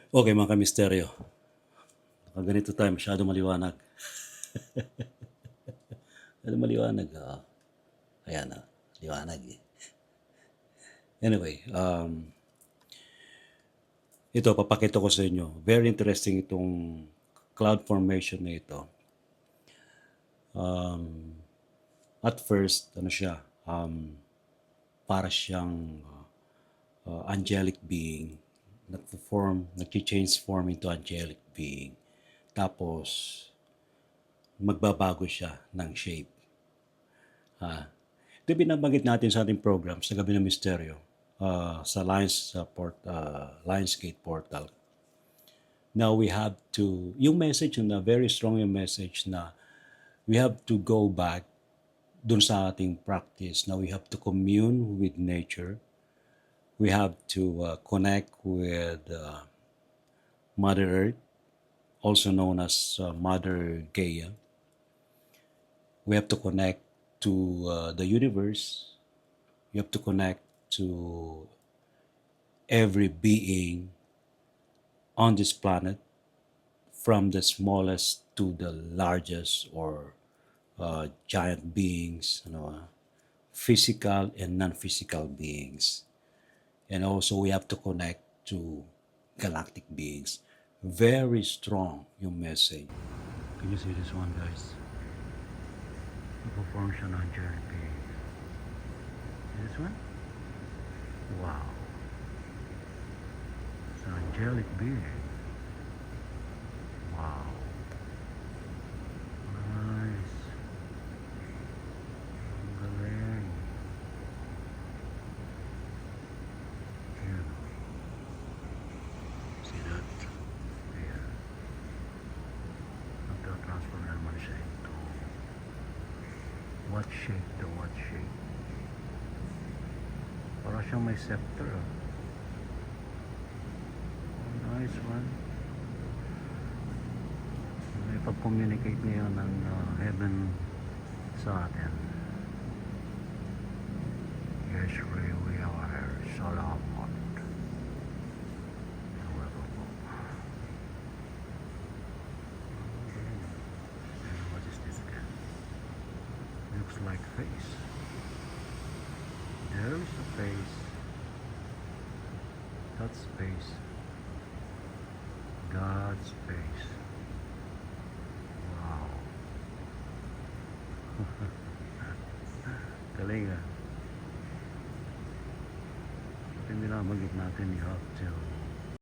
Okay mga kamisteryo, ganito tayo masyado maliwanag. Masyado maliwanag. Ayan na, liwanag eh. Anyway, ito papakita ko sa inyo. Very interesting itong cloud formation na ito. At first, ano siya, para siyang angelic being, nag-change form into angelic being. Tapos, magbabago siya ng shape. Ito binabanggit natin sa ating program sa Gabi ng Misteryo sa Lionsgate Portal. Now we have to, yung message na very strong yung message na we have to go back dun sa ating practice. Now we have to commune with nature. We have to connect with Mother Earth, also known as Mother Gaia. We have to connect to the universe. You have to connect to every being on this planet, from the smallest to the largest or giant beings, physical and non-physical beings. And also we have to connect to galactic beings. Very strong yung message. Can you see this one, guys? Perform siya ng angelic being. This one? Wow. It's an angelic being. Wow. Nice. Ang galing. Yan. See that? Ayan. Nagtatransform na naman siya into what shape to what shape. Para siyang may scepter. Nice one. May pag-communicate ngayon ng heaven sa atin. Yes, we are. Salamat. What is this again? Looks like face. There is a face. That's face. God's face. Wow. Galing ah. Hindi na magiging natin, you have to